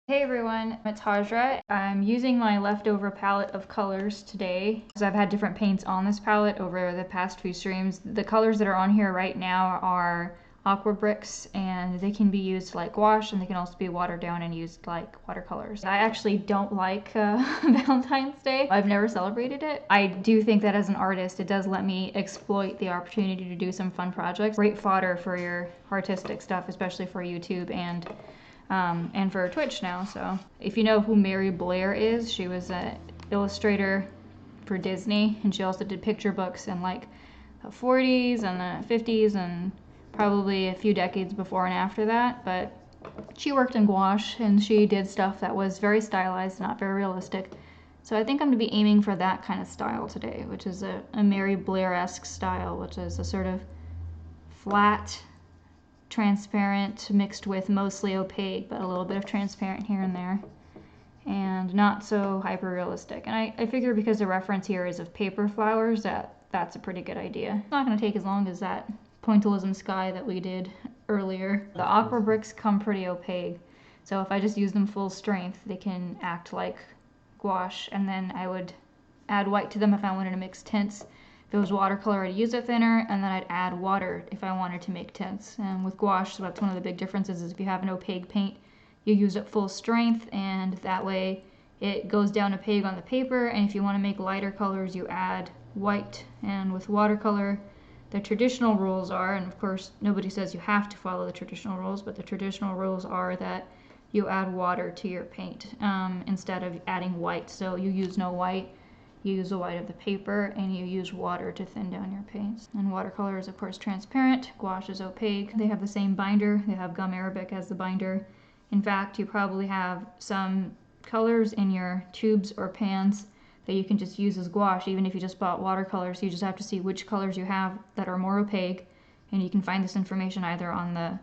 Hey everyone, it's Hajra. I'm using my leftover palette of colors today because I've had different paints on this palette over the past few streams. The colors that are on here right now are aqua bricks, and they can be used like gouache, and they can also be watered down and used like watercolors. I actually don't like Valentine's Day. I've never celebrated it. I do think that as an artist, it does let me exploit the opportunity to do some fun projects. Great fodder for your artistic stuff, especially for YouTube and for Twitch now. So if you know who Mary Blair is, she was an illustrator for Disney, and she also did picture books in like the 40s and the 50s and probably a few decades before and after that. But she worked in gouache, and she did stuff that was very stylized, not very realistic. So I think I'm going to be aiming for that kind of style today, which is a Mary Blair-esque style, which is a sort of flat, transparent mixed with mostly opaque, but a little bit of transparent here and there, and not so hyper realistic. And I figure because the reference here is of paper flowers, that's a pretty good idea. It's not going to take as long as that pointillism sky that we did earlier. The aqua bricks come pretty opaque, so if I just use them full strength, they can act like gouache, and then I would add white to them if I wanted to mix tints. If it was watercolor, I'd use a thinner, and then I'd add water if I wanted to make tints. And with gouache, so that's one of the big differences, is if you have an opaque paint, you use it full strength, and that way it goes down opaque on the paper. And if you want to make lighter colors, you add white. And with watercolor, the traditional rules are, and of course nobody says you have to follow the traditional rules, but the traditional rules are that you add water to your paint instead of adding white. So you use no white. You use the white of the paper, and you use water to thin down your paints. And watercolor is of course transparent, gouache is opaque. They have the same binder, they have gum arabic as the binder. In fact, you probably have some colors in your tubes or pans that you can just use as gouache, even if you just bought watercolors. You just have to see which colors you have that are more opaque, and you can find this information either on the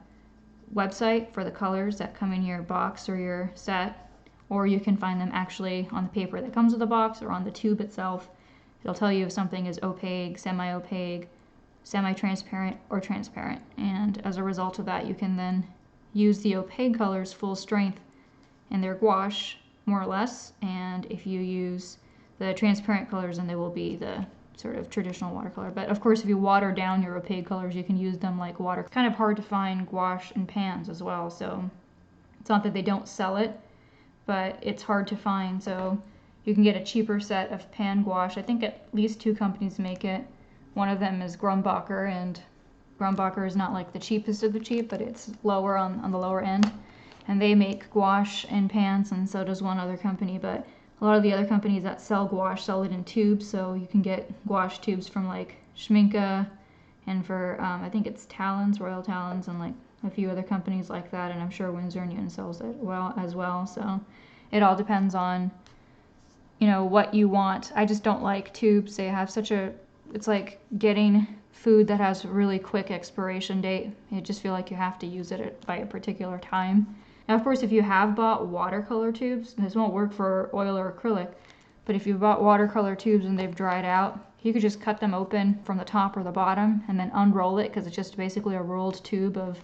website for the colors that come in your box or your set, or you can find them actually on the paper that comes with the box or on the tube itself. It'll tell you if something is opaque, semi-opaque, semi-transparent, or transparent. And as a result of that, you can then use the opaque colors full strength in their gouache, more or less. And if you use the transparent colors, then they will be the sort of traditional watercolor. But of course, if you water down your opaque colors, you can use them like water. It's kind of hard to find gouache in pans as well. So it's not that they don't sell it, but it's hard to find. So you can get a cheaper set of pan gouache. I think at least two companies make it. One of them is Grumbacher, and Grumbacher is not like the cheapest of the cheap, but it's lower on the lower end. And they make gouache in pans, and so does one other company. But a lot of the other companies that sell gouache sell it in tubes, so you can get gouache tubes from like Schminke, and for I think it's Talons, Royal Talons, and like a few other companies like that, and I'm sure Winsor & Newton sells it as well. So it all depends on, you know, what you want. I just don't like tubes. They have such a, it's like getting food that has a really quick expiration date. You just feel like you have to use it by a particular time. Now, of course, if you have bought watercolor tubes, this won't work for oil or acrylic, but if you've bought watercolor tubes and they've dried out, you could just cut them open from the top or the bottom and then unroll it, because it's just basically a rolled tube of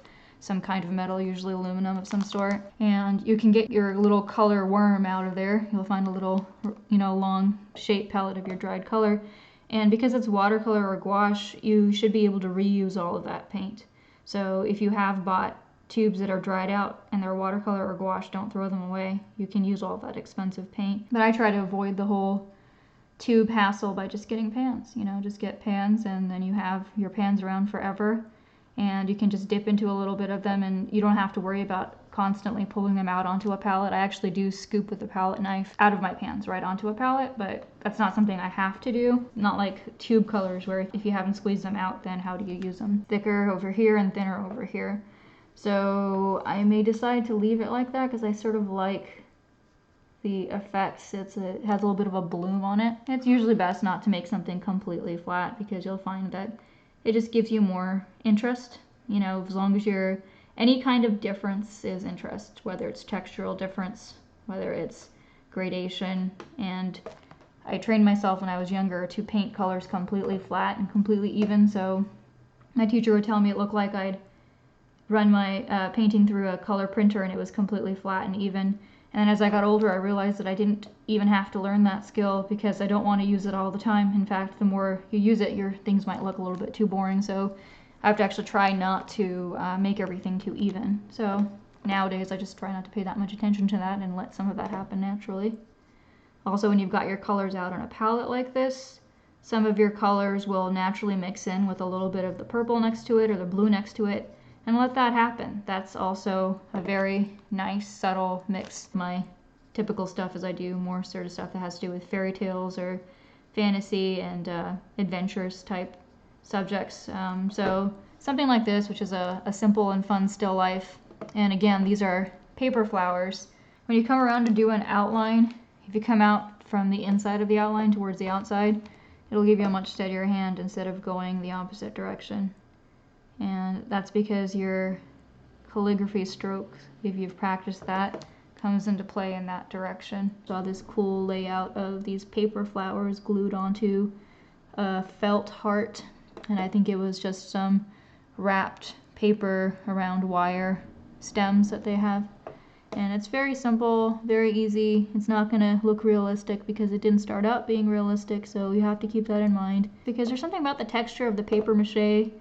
some kind of metal, usually aluminum of some sort. And you can get your little color worm out of there. You'll find a little, you know, long shaped pellet of your dried color. And because it's watercolor or gouache, you should be able to reuse all of that paint. So if you have bought tubes that are dried out and they're watercolor or gouache, don't throw them away. You can use all that expensive paint. But I try to avoid the whole tube hassle by just getting pans. You know, just get pans, and then you have your pans around forever. And you can just dip into a little bit of them, and you don't have to worry about constantly pulling them out onto a palette. I actually do scoop with a palette knife out of my pans right onto a palette, but that's not something I have to do. Not like tube colors where if you haven't squeezed them out, then how do you use them? Thicker over here and thinner over here. So I may decide to leave it like that because I sort of like the effects. It has a little bit of a bloom on it. It's usually best not to make something completely flat, because you'll find that it just gives you more interest. You know, as long as you're, any kind of difference is interest, whether it's textural difference, whether it's gradation. And I trained myself when I was younger to paint colors completely flat and completely even, so my teacher would tell me it looked like I'd run my painting through a color printer and it was completely flat and even. And as I got older, I realized that I didn't even have to learn that skill because I don't want to use it all the time. In fact, the more you use it, your things might look a little bit too boring. So I have to actually try not to make everything too even. So nowadays, I just try not to pay that much attention to that and let some of that happen naturally. Also, when you've got your colors out on a palette like this, some of your colors will naturally mix in with a little bit of the purple next to it or the blue next to it. And let that happen. That's also a very nice, subtle mix. My typical stuff is I do more sort of stuff that has to do with fairy tales or fantasy and adventures type subjects. So something like this, which is a simple and fun still life. And again, these are paper flowers. When you come around to do an outline, if you come out from the inside of the outline towards the outside, it'll give you a much steadier hand instead of going the opposite direction. And that's because your calligraphy stroke, if you've practiced that, comes into play in that direction. Saw this cool layout of these paper flowers glued onto a felt heart, and I think it was just some wrapped paper around wire stems that they have. And it's very simple, very easy. It's not gonna look realistic because it didn't start out being realistic, so you have to keep that in mind. Because there's something about the texture of the papier-mâché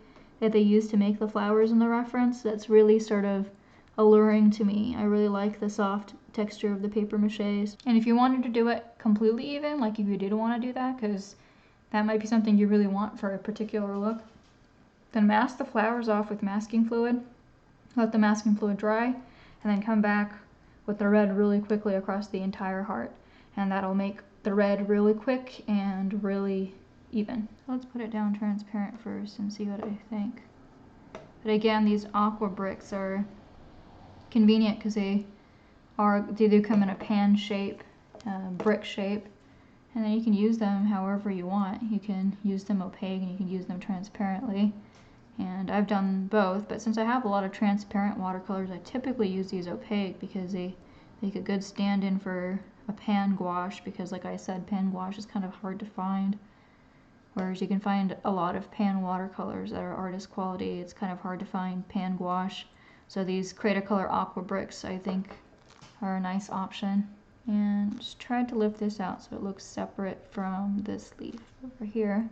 that they use to make the flowers in the reference that's really sort of alluring to me. I really like the soft texture of the papier-mâchés. And if you wanted to do it completely even, like if you did want to do that, because that might be something you really want for a particular look, then mask the flowers off with masking fluid, let the masking fluid dry, and then come back with the red really quickly across the entire heart. And that'll make the red really quick and really even. Let's put it down transparent first and see what I think. But again, these aqua bricks are convenient because they do come in a pan shape, brick shape, and then you can use them however you want. You can use them opaque and you can use them transparently. And I've done both, but since I have a lot of transparent watercolors, I typically use these opaque because they make a good stand-in for a pan gouache, because like I said, pan gouache is kind of hard to find. Whereas you can find a lot of pan watercolors that are artist quality. It's kind of hard to find pan gouache. So these Cretacolor aqua bricks, I think, are a nice option. And just tried to lift this out so it looks separate from this leaf over here.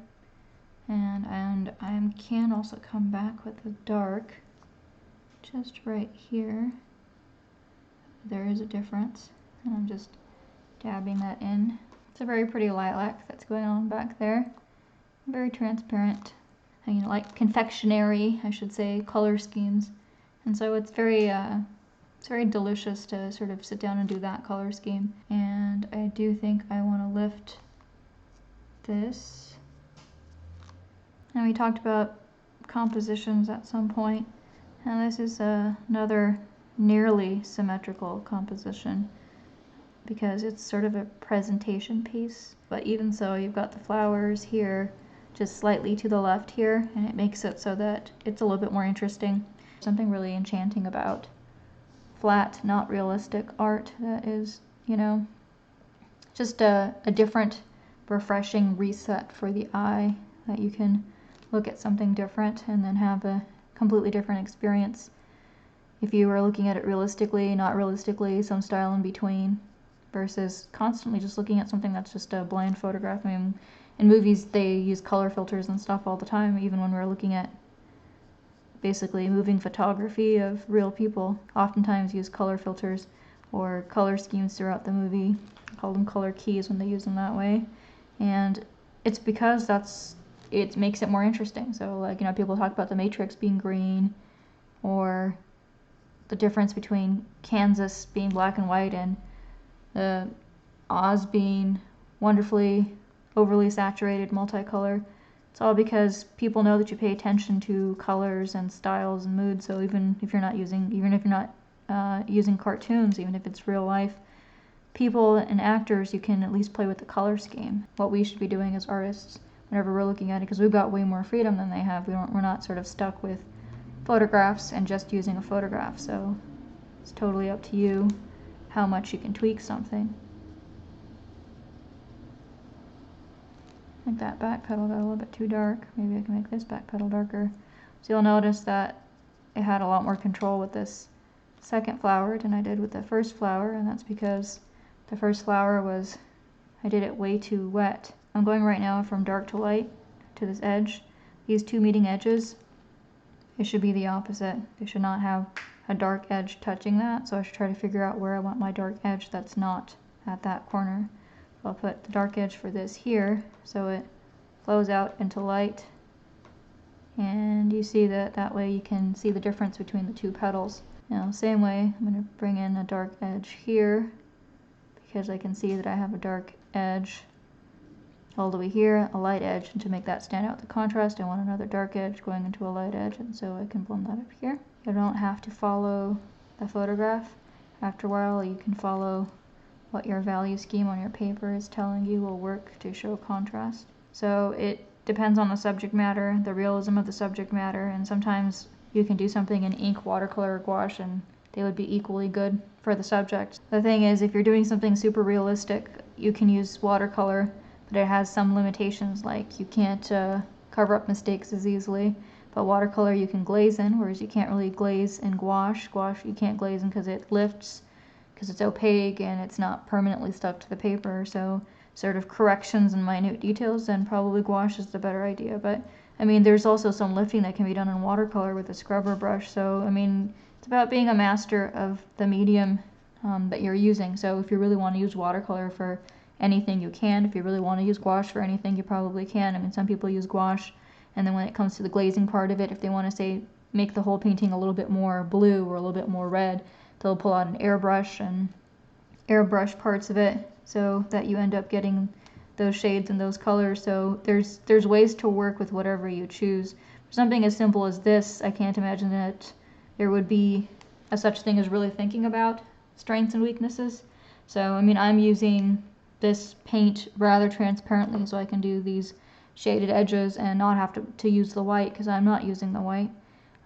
And I can also come back with the dark just right here. There is a difference, and I'm just dabbing that in. It's a very pretty lilac that's going on back there. Very transparent, and, you know, like confectionery, I should say, color schemes. And so it's very delicious to sort of sit down and do that color scheme. And I do think I want to lift this. And we talked about compositions at some point, and this is another nearly symmetrical composition because it's sort of a presentation piece. But even so, you've got the flowers here just slightly to the left here, and it makes it so that it's a little bit more interesting. Something really enchanting about flat, not realistic art that is, you know, just a different, refreshing reset for the eye, that you can look at something different and then have a completely different experience. If you were looking at it realistically, not realistically, some style in between, versus constantly just looking at something that's just a bland photograph. I mean, in movies they use color filters and stuff all the time, even when we're looking at basically moving photography of real people. Oftentimes use color filters or color schemes throughout the movie. I call them color keys when they use them that way. And it's because it makes it more interesting. So, like, you know, people talk about the Matrix being green, or the difference between Kansas being black and white and Oz being wonderfully overly saturated multicolor. It's all because people know that you pay attention to colors and styles and moods. So even if you're not using cartoons, even if it's real life, people and actors, you can at least play with the color scheme. What we should be doing as artists whenever we're looking at it, because we've got way more freedom than they have. We're not sort of stuck with photographs and just using a photograph. So it's totally up to you how much you can tweak something. I think that back petal got a little bit too dark. Maybe I can make this back petal darker. So you'll notice that I had a lot more control with this second flower than I did with the first flower, and that's because the first flower was, I did it way too wet. I'm going right now from dark to light to this edge. These two meeting edges, it should be the opposite. They should not have a dark edge touching that, so I should try to figure out where I want my dark edge that's not at that corner. So I'll put the dark edge for this here so it flows out into light, and you see that way you can see the difference between the two petals. Now same way, I'm going to bring in a dark edge here because I can see that I have a dark edge all the way here, a light edge, and to make that stand out the contrast I want another dark edge going into a light edge, and so I can blend that up here. You don't have to follow the photograph. After a while you can follow what your value scheme on your paper is telling you will work to show contrast. So it depends on the subject matter, the realism of the subject matter, and sometimes you can do something in ink, watercolor, or gouache and they would be equally good for the subject. The thing is, if you're doing something super realistic, you can use watercolor, but it has some limitations, like you can't cover up mistakes as easily. But watercolor you can glaze in, whereas you can't really glaze in gouache. Gouache you can't glaze in because it lifts, because it's opaque and it's not permanently stuck to the paper. So sort of corrections and minute details, then probably gouache is the better idea. But I mean, there's also some lifting that can be done in watercolor with a scrubber brush. So I mean, it's about being a master of the medium that you're using. So if you really want to use watercolor for anything, you can. If you really want to use gouache for anything, you probably can. I mean, some people use gouache, and then when it comes to the glazing part of it, if they want to say make the whole painting a little bit more blue or a little bit more red, they'll pull out an airbrush and airbrush parts of it so that you end up getting those shades and those colors. So there's ways to work with whatever you choose. For something as simple as this, I can't imagine that there would be a such thing as really thinking about strengths and weaknesses. So I mean, I'm using this paint rather transparently so I can do these shaded edges and not have to use the white, because I'm not using the white.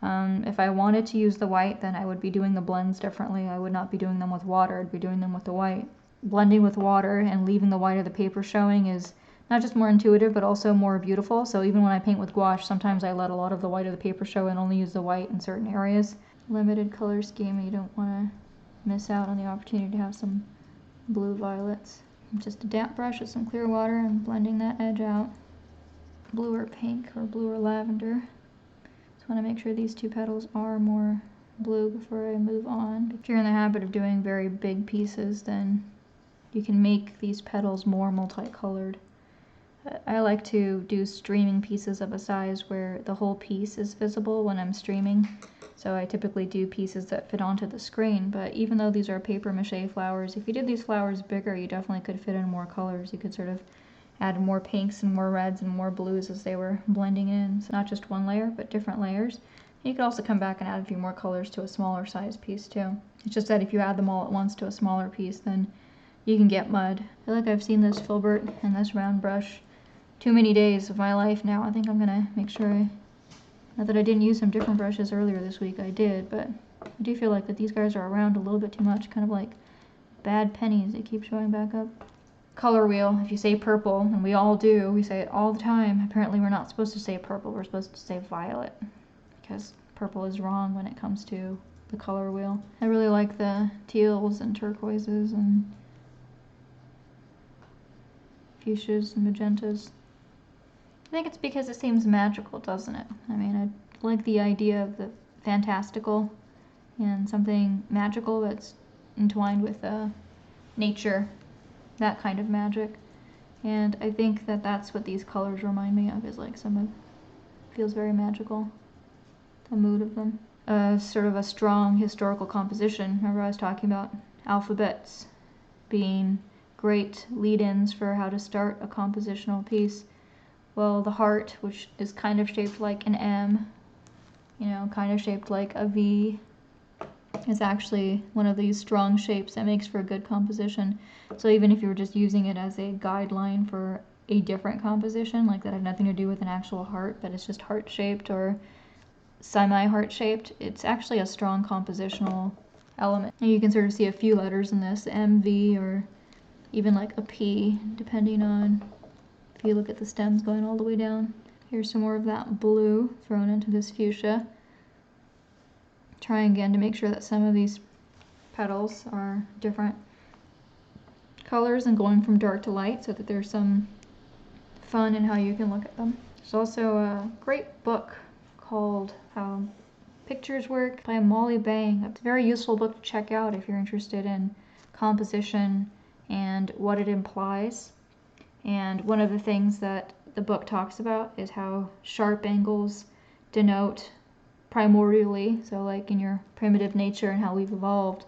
If I wanted to use the white, then I would be doing the blends differently. I would not be doing them with water, I'd be doing them with the white. Blending with water and leaving the white of the paper showing is not just more intuitive, but also more beautiful. So even when I paint with gouache, sometimes I let a lot of the white of the paper show and only use the white in certain areas. Limited color scheme, you don't want to miss out on the opportunity to have some blue violets. Just a damp brush with some clear water and blending that edge out. Blue or pink or blue or lavender. Just want to make sure these two petals are more blue before I move on. If you're in the habit of doing very big pieces, then you can make these petals more multicolored. I like to do streaming pieces of a size where the whole piece is visible when I'm streaming. So I typically do pieces that fit onto the screen, but even though these are papier-mâché flowers, if you did these flowers bigger, you definitely could fit in more colors. You could sort of add more pinks and more reds and more blues as they were blending in. So not just one layer, but different layers. You could also come back and add a few more colors to a smaller size piece too. It's just that if you add them all at once to a smaller piece, then you can get mud. I feel like I've seen this filbert and this round brush too many days of my life now. I think I'm gonna make sure not that I didn't use some different brushes earlier this week, I did, but I do feel like that these guys are around a little bit too much, kind of like bad pennies. They keep showing back up. Color wheel, if you say purple, and we all do, we say it all the time. Apparently we're not supposed to say purple, we're supposed to say violet, because purple is wrong when it comes to the color wheel. I really like the teals and turquoises and fuchsias and magentas. I think it's because it seems magical, doesn't it? I mean, I like the idea of the fantastical and something magical that's entwined with nature, that kind of magic. And I think that that's what these colors remind me of, is like feels very magical, the mood of them. Sort of a strong historical composition. Remember I was talking about alphabets being great lead-ins for how to start a compositional piece. Well, the heart, which is kind of shaped like an M, you know, kind of shaped like a V, is actually one of these strong shapes that makes for a good composition. So even if you were just using it as a guideline for a different composition, like that had nothing to do with an actual heart, but it's just heart-shaped or semi-heart shaped, it's actually a strong compositional element. And you can sort of see a few letters in this, M, V, or even like a P, depending on if you look at the stems going all the way down. Here's some more of that blue thrown into this fuchsia. Trying again to make sure that some of these petals are different colors and going from dark to light so that there's some fun in how you can look at them. There's also a great book called How Pictures Work by Molly Bang. It's a very useful book to check out if you're interested in composition and what it implies. And one of the things that the book talks about is how sharp angles denote primordially, so like in your primitive nature and how we've evolved,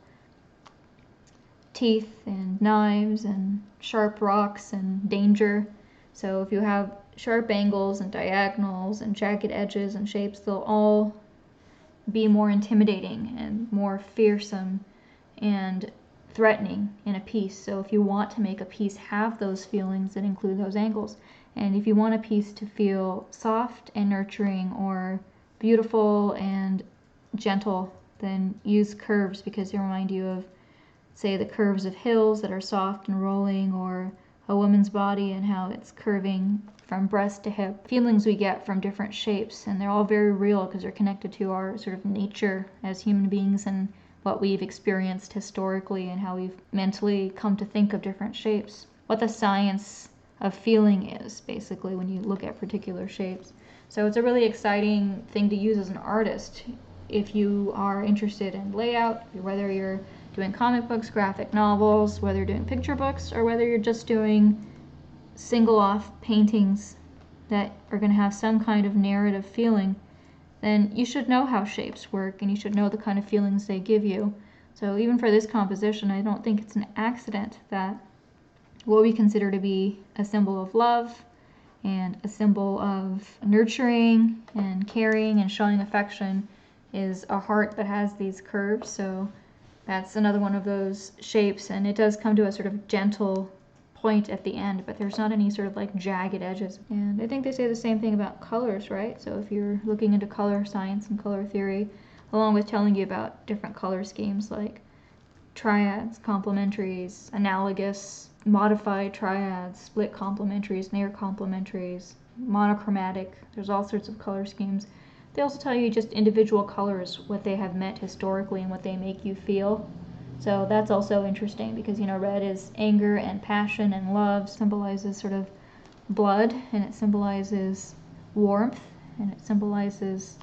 teeth and knives and sharp rocks and danger. So if you have sharp angles and diagonals and jagged edges and shapes, they'll all be more intimidating and more fearsome and threatening in a piece. So if you want to make a piece have those feelings, that include those angles. And if you want a piece to feel soft and nurturing or beautiful and gentle, then use curves, because they remind you of, say, the curves of hills that are soft and rolling, or a woman's body and how it's curving from breast to hip. Feelings we get from different shapes, and they're all very real because they're connected to our sort of nature as human beings and what we've experienced historically and how we've mentally come to think of different shapes. What the science of feeling is, basically, when you look at particular shapes. So it's a really exciting thing to use as an artist if you are interested in layout, whether you're doing comic books, graphic novels, whether you're doing picture books, or whether you're just doing single-off paintings that are going to have some kind of narrative feeling. Then you should know how shapes work, and you should know the kind of feelings they give you. So even for this composition, I don't think it's an accident that what we consider to be a symbol of love and a symbol of nurturing and caring and showing affection is a heart that has these curves. So that's another one of those shapes, and it does come to a sort of gentle point at the end, but there's not any sort of like jagged edges. And I think they say the same thing about colors, right? So if you're looking into color science and color theory, along with telling you about different color schemes like triads, complementaries, analogous, modified triads, split complementaries, near complementaries, monochromatic, there's all sorts of color schemes. They also tell you just individual colors, what they have meant historically and what they make you feel. So that's also interesting because, you know, red is anger and passion and love, symbolizes sort of blood, and it symbolizes warmth, and it symbolizes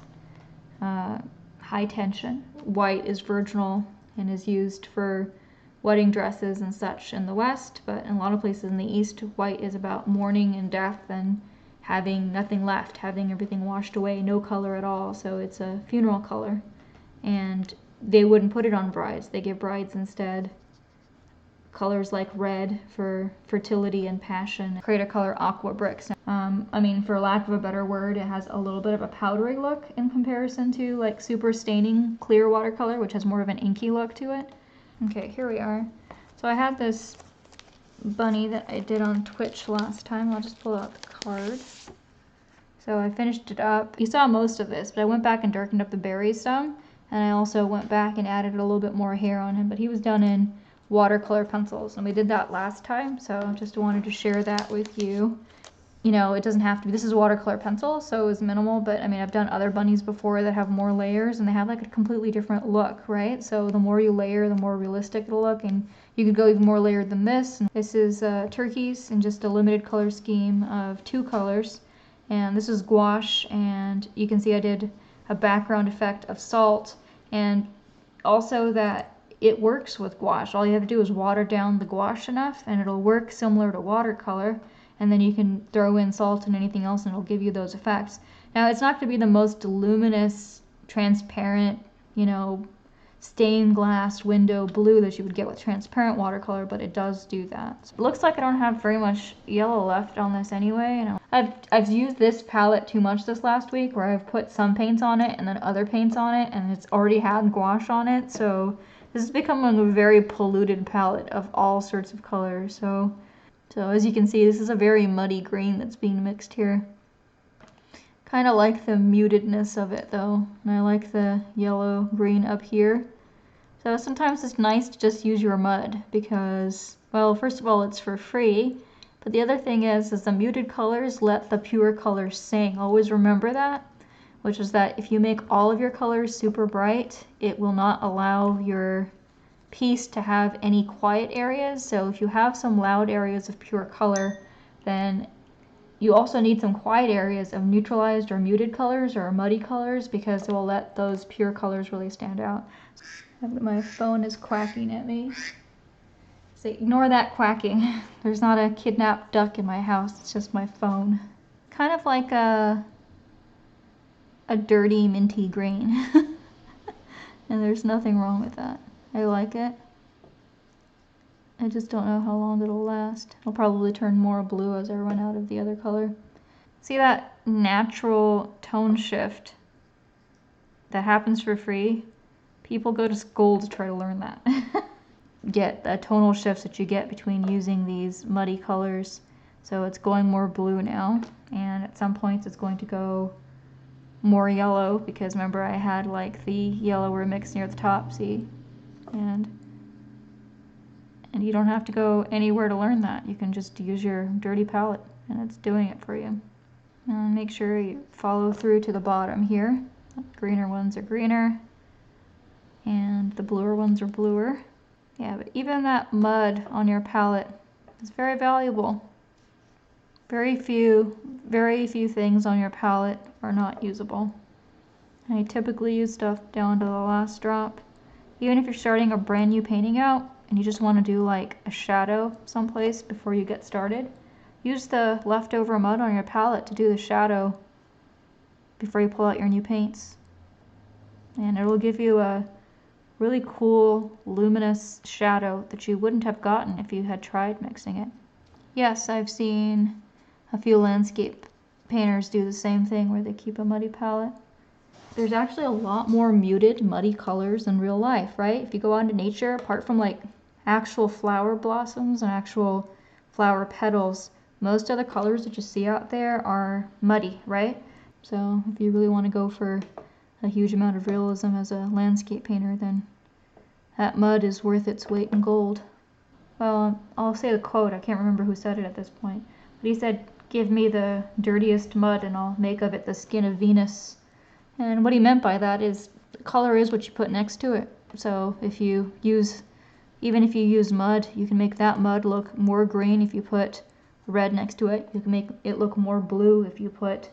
high tension. White is virginal and is used for wedding dresses and such in the West, but in a lot of places in the East, white is about mourning and death and having nothing left, having everything washed away, no color at all. So it's a funeral color, and they wouldn't put it on brides. They give brides instead colors like red for fertility and passion. Create a color aqua bricks. I mean, for lack of a better word, it has a little bit of a powdery look in comparison to like super staining clear watercolor, which has more of an inky look to it. Okay, here we are. So I had this bunny that I did on Twitch last time. I'll just pull out the card. So I finished it up. You saw most of this, but I went back and darkened up the berries some, and I also went back and added a little bit more hair on him, but he was done in watercolor pencils, and we did that last time, so just wanted to share that with you. You know, it doesn't have to be, this is watercolor pencil, so it was minimal, but I mean, I've done other bunnies before that have more layers, and they have like a completely different look, right? So the more you layer, the more realistic it'll look, and you could go even more layered than this. And this is turquoise in just a limited color scheme of 2 colors, and this is gouache, and you can see I did a background effect of salt, and also that it works with gouache. All you have to do is water down the gouache enough, and it'll work similar to watercolor. And then you can throw in salt and anything else, and it'll give you those effects. Now, it's not going to be the most luminous, transparent, you know, stained glass window blue that you would get with transparent watercolor, but it does do that. So it looks like I don't have very much yellow left on this anyway. And I've used this palette too much this last week, where I've put some paints on it and then other paints on it, and it's already had gouache on it. So this has become a very polluted palette of all sorts of colors. So as you can see, this is a very muddy green that's being mixed here. Kind of like the mutedness of it though, and I like the yellow green up here. So sometimes it's nice to just use your mud because, well, first of all, it's for free, but the other thing is the muted colors let the pure colors sing. Always remember that. which is that if you make all of your colors super bright, it will not allow your piece to have any quiet areas. So if you have some loud areas of pure color, then you also need some quiet areas of neutralized or muted colors or muddy colors, because it will let those pure colors really stand out. My phone is quacking at me. So ignore that quacking. There's not a kidnapped duck in my house, it's just my phone. Kind of like a dirty minty green. And there's nothing wrong with that. I like it. I just don't know how long it'll last. It'll probably turn more blue as I run out of the other color. See that natural tone shift that happens for free? People go to school to try to learn that. Get the tonal shifts that you get between using these muddy colors. So it's going more blue now, and at some points it's going to go more yellow, because remember I had like the yellower mix near the top, see? And you don't have to go anywhere to learn that. You can just use your dirty palette and it's doing it for you. And make sure you follow through to the bottom here. The greener ones are greener and the bluer ones are bluer. Yeah, but even that mud on your palette is very valuable. Very few things on your palette are not usable. I typically use stuff down to the last drop. Even if you're starting a brand new painting out and you just want to do like a shadow someplace before you get started, use the leftover mud on your palette to do the shadow before you pull out your new paints. And it will give you a really cool, luminous shadow that you wouldn't have gotten if you had tried mixing it. Yes, I've seen a few landscape painters do the same thing where they keep a muddy palette. There's actually a lot more muted, muddy colors in real life, right? If you go out into nature, apart from like actual flower blossoms and actual flower petals, most of the colors that you see out there are muddy, right? So if you really want to go for a huge amount of realism as a landscape painter, then that mud is worth its weight in gold. Well, I'll say the quote, I can't remember who said it at this point, but he said, "Give me the dirtiest mud and I'll make of it the skin of Venus." And what he meant by that is color is what you put next to it. So if you use, even if you use mud, you can make that mud look more green if you put red next to it. You can make it look more blue if you put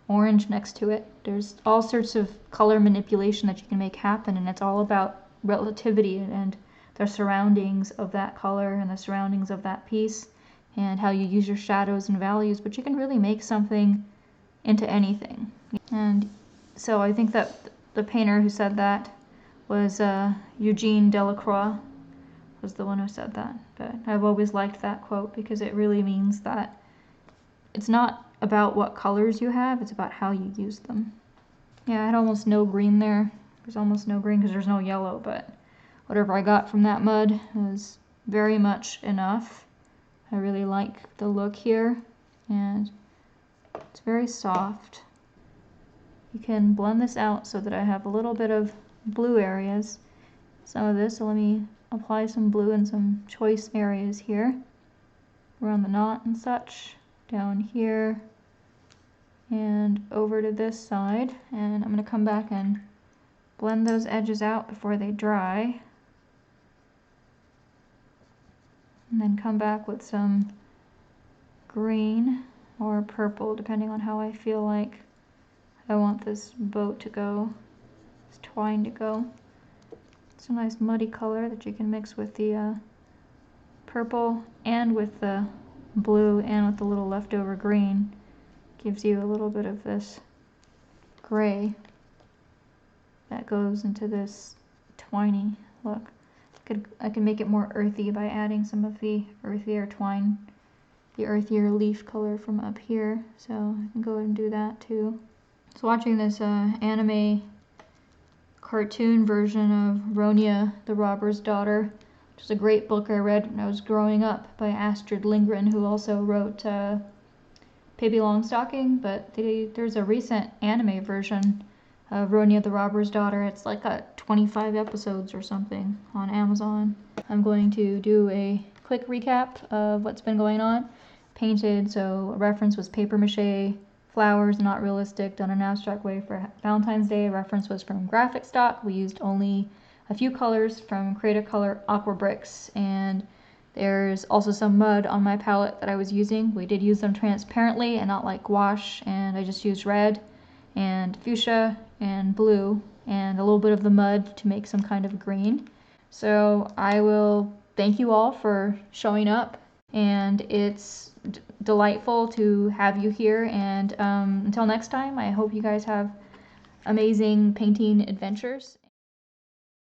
orange next to it. There's all sorts of color manipulation that you can make happen, and it's all about relativity and the surroundings of that color and the surroundings of that piece and how you use your shadows and values. But you can really make something into anything. And so I think that the painter who said that was Eugene Delacroix, was the one who said that. But I've always liked that quote because it really means that it's not about what colors you have, it's about how you use them. Yeah, I had almost no green there. There's almost no green because there's no yellow, but whatever I got from that mud was very much enough. I really like the look here, and it's very soft. You can blend this out so that I have a little bit of blue areas. Some of this, so let me apply some blue in some choice areas here, around the knot and such, down here, and over to this side. And I'm going to come back and blend those edges out before they dry. And then come back with some green or purple, depending on how I feel like I want this boat to go, this twine to go. It's a nice muddy color that you can mix with the purple and with the blue and with the little leftover green. Gives you a little bit of this gray that goes into this twiny look. I can make it more earthy by adding some of the earthier twine, the earthier leaf color from up here. So I can go ahead and do that too. So watching this anime cartoon version of Ronia, the Robber's Daughter, which is a great book I read when I was growing up by Astrid Lindgren, who also wrote Pippi Longstocking, but there's a recent anime version of Ronia, the Robber's Daughter. It's like 25 episodes or something on Amazon. I'm going to do a quick recap of what's been going on. Painted, so a reference was Papier-mâché, flowers, not realistic, done an abstract way for Valentine's Day. Reference was from graphic stock. We used only a few colors from Create-A-Color Aqua Bricks, and there's also some mud on my palette that I was using. We did use them transparently and not like gouache, and I just used red and fuchsia and blue and a little bit of the mud to make some kind of green. So I will thank you all for showing up, and it's delightful to have you here, and until next time, I hope you guys have amazing painting adventures.